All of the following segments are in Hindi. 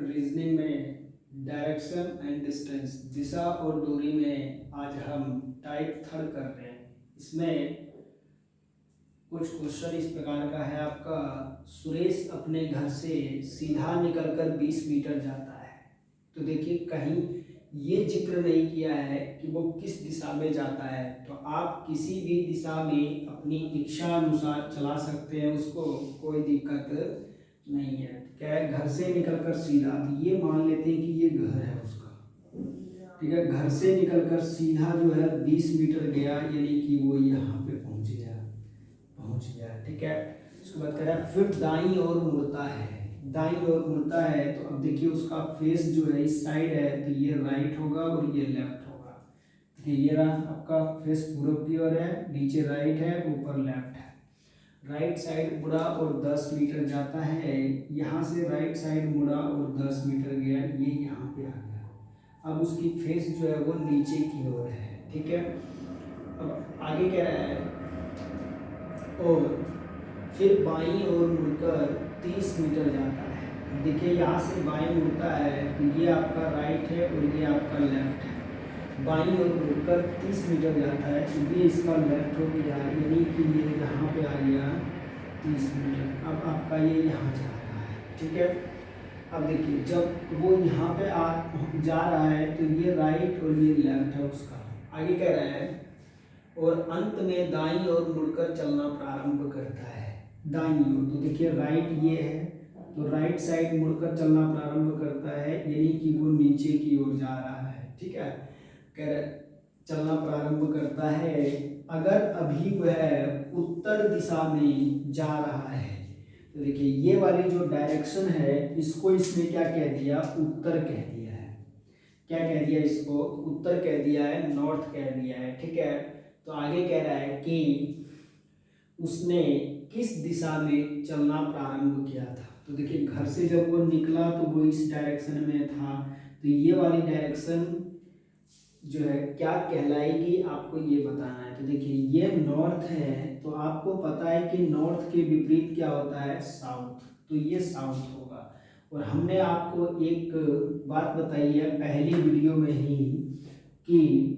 रीजनिंग में डायरेक्शन एंड डिस्टेंस, दिशा और दूरी में आज हम टाइप थर्ड कर रहे हैं। इसमें कुछ क्वेश्चन इस प्रकार का है आपका, सुरेश अपने घर से सीधा निकलकर 20 मीटर जाता है। तो देखिए कहीं ये जिक्र नहीं किया है कि वो किस दिशा में जाता है, तो आप किसी भी दिशा में अपनी इच्छा अनुसार चला सकते हैं, उसको कोई दिक्कत नहीं है। क्या है, घर से निकलकर सीधा, तो ये मान लेते हैं कि ये घर है उसका, ठीक है। घर से निकलकर सीधा जो है 20 मीटर गया, यानी कि वो यहाँ पे पहुँच गया, ठीक है। उसके बाद कह रहा है फिर दाईं ओर मुड़ता है, दाईं ओर मुड़ता है। तो अब देखिए उसका फेस जो है इस साइड है, तो ये राइट होगा और ये लेफ्ट होगा। देखिए ये रहा आपका फेस पूरब की ओर है, नीचे राइट है, ऊपर लेफ्ट है। राइट साइड मुड़ा और 10 मीटर जाता है, यहाँ से राइट साइड मुड़ा और 10 मीटर गया, ये यहाँ पे आ गया। अब उसकी फेस जो है वो नीचे की ओर है, ठीक है। अब आगे कह रहा है और फिर बाईं ओर मुड़कर 30 मीटर जाता है। देखिए यहाँ से बाईं मुड़ता है, तो ये आपका राइट है और ये आपका लेफ्ट है। बाईं ओर मुड़कर 30 मीटर जाता है, तो ये इसका लेफ्ट हो गया, यानी कि ये यहाँ पे आ गया 30 मीटर। अब आपका ये यहाँ जा रहा है, ठीक है। अब देखिए जब वो यहाँ पे जा रहा है, तो ये राइट और ये लेफ्ट है उसका। आगे कह रहा है और अंत में दाईं ओर मुड़कर चलना प्रारंभ करता है। दाईं ओर, तो देखिए राइट ये है, तो राइट साइड मुड़कर चलना प्रारंभ करता है, यानी कि वो नीचे की ओर जा रहा है, ठीक है। कह रहे चलना प्रारंभ करता है अगर अभी वह उत्तर दिशा में जा रहा है। तो देखिए ये वाली जो डायरेक्शन है, इसको इसने क्या कह दिया, उत्तर कह दिया है। क्या कह दिया इसको, उत्तर कह दिया है, नॉर्थ कह दिया है, ठीक है। तो आगे कह रहा है कि उसने किस दिशा में चलना प्रारंभ किया था। तो देखिए घर से जब वो निकला तो वो इस डायरेक्शन में था, तो ये वाली डायरेक्शन जो है क्या कहलाएगी, आपको ये बताना है। तो देखिए ये नॉर्थ है, तो आपको पता है कि नॉर्थ के विपरीत क्या होता है, साउथ, तो ये साउथ होगा। और हमने आपको एक बात बताई है पहली वीडियो में ही कि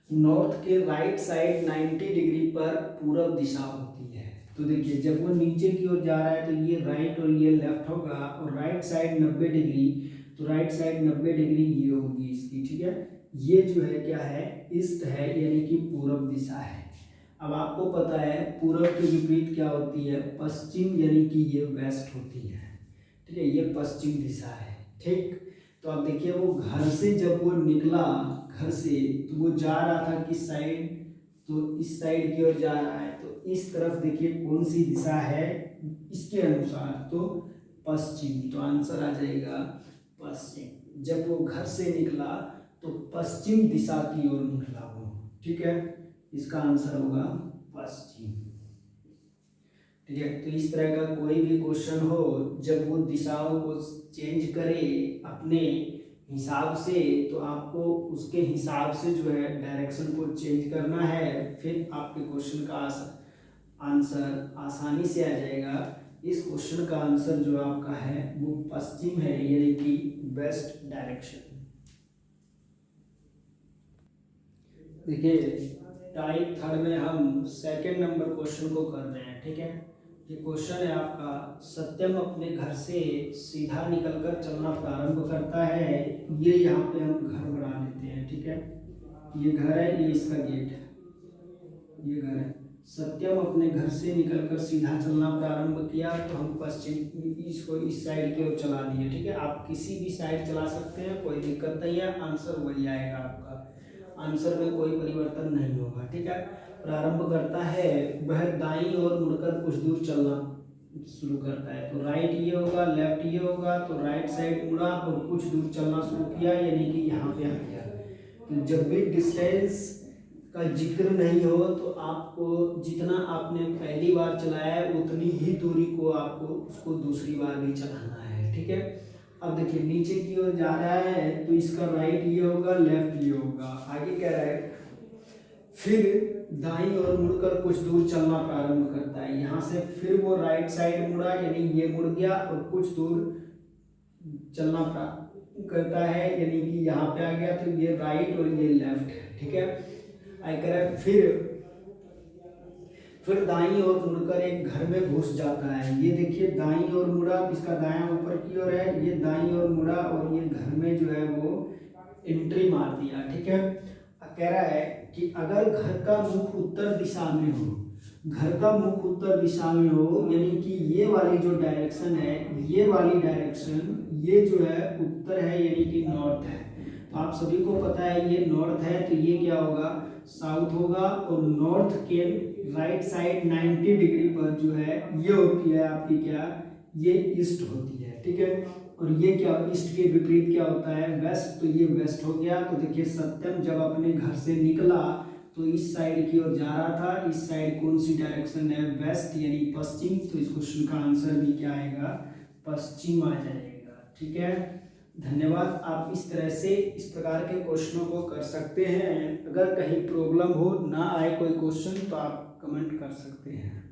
नॉर्थ के राइट साइड 90 डिग्री पर पूरब दिशा होती है। तो देखिए जब वो नीचे की ओर जा रहा है, तो ये राइट और ये लेफ्ट होगा, और राइट साइड 90 डिग्री, तो राइट साइड 90 डिग्री ये होगी इसकी, ठीक है। ये जो है क्या है, ईस्ट है, यानी कि पूरब दिशा है। अब आपको पता है पूरब के विपरीत क्या होती है, पश्चिम, यानी कि ये वेस्ट होती है, ठीक है। ये पश्चिम दिशा है, ठीक। तो अब देखिए वो घर से जब वो निकला, घर से, तो वो जा रहा था किस साइड, तो इस साइड की ओर जा रहा है। तो इस तरफ देखिए कौन सी दिशा है इसके अनुसार, तो पश्चिम, तो आंसर आ जाएगा पश्चिम। जब वो घर से निकला तो पश्चिम दिशा की ओर निकला वो, ठीक है। इसका आंसर होगा पश्चिम, ठीक है। तो इस तरह का कोई भी क्वेश्चन हो, जब वो दिशाओं को चेंज करे अपने हिसाब से, तो आपको उसके हिसाब से जो है डायरेक्शन को चेंज करना है, फिर आपके क्वेश्चन का आंसर आसानी से आ जाएगा। इस क्वेश्चन का आंसर जो आपका है वो पश्चिम है, यानी कि वेस्ट डायरेक्शन। देखिए टाइप थर्ड में हम सेकंड नंबर क्वेश्चन को कर रहे हैं, ठीक है। ये क्वेश्चन है आपका, सत्यम अपने घर से सीधा निकलकर चलना प्रारंभ करता है। ये यहाँ पे हम घर बना लेते हैं, ठीक है। ये घर है, ये इसका गेट है, ये घर है। सत्यम अपने घर से निकलकर सीधा चलना प्रारंभ किया, तो हम पश्चिम इसको इस साइड की ओर चला दिए, ठीक है। आप किसी भी साइड चला सकते हैं, कोई दिक्कत नहीं है, आंसर वही आएगा आपका, आंसर में कोई परिवर्तन नहीं होगा, ठीक है। प्रारंभ करता है, वह दाईं ओर मुड़कर कुछ दूर चलना शुरू करता है। तो राइट ये होगा, लेफ्ट ये होगा, तो राइट साइड मुड़ा और कुछ दूर चलना शुरू किया, यानी कि यहाँ पे आ गया। तो जब भी डिस्टेंस का जिक्र नहीं हो, तो आपको जितना आपने पहली बार चलाया है उतनी ही दूरी को आपको उसको दूसरी बार भी चलाना है, ठीक है। अब देखिए नीचे की ओर जा रहा है, तो इसका राइट ये होगा, लेफ्ट ये होगा। आगे कह रहा है फिर दाईं ओर मुड़कर कुछ दूर चलना प्रारंभ करता है। यहाँ से फिर वो राइट साइड मुड़ा, यानी ये मुड़ गया और कुछ दूर चलना करता है, यानी कि यहाँ पे आ गया तो ये राइट और ये लेफ्ट है, ठीक है। आई कह रहा है फिर दाईं ओर मुड़कर एक घर में घुस जाता है। ये देखिए दाईं ओर मुड़ा, इसका दायां ऊपर की ओर है, ये दाईं ओर मुड़ा और ये घर में जो है वो एंट्री मार दिया, ठीक है। कह रहा है कि अगर घर का मुख उत्तर दिशा में हो, घर का मुख उत्तर दिशा में हो, यानी कि ये वाली जो डायरेक्शन है, ये वाली डायरेक्शन, ये जो है उत्तर है, यानी कि नॉर्थ है। तो आप सभी को पता है ये नॉर्थ है, तो ये क्या होगा, साउथ होगा। और नॉर्थ के राइट साइड 90 डिग्री पर जो है ये होती है आपकी क्या, ये ईस्ट होती है, ठीक है। और ये क्या, ईस्ट के विपरीत क्या होता है, वेस्ट। तो ये वेस्ट हो गया। तो देखिए सत्यम जब अपने घर से निकला तो इस साइड की ओर जा रहा था। इस साइड कौन सी डायरेक्शन है, वेस्ट यानी पश्चिम। तो इस क्वेश्चन का आंसर भी क्या आएगा, पश्चिम आ जाएगा, ठीक है। धन्यवाद। आप इस तरह से इस प्रकार के क्वेश्चनों को कर सकते हैं। अगर कहीं प्रॉब्लम हो, ना आए कोई क्वेश्चन, तो आप कमेंट कर सकते हैं।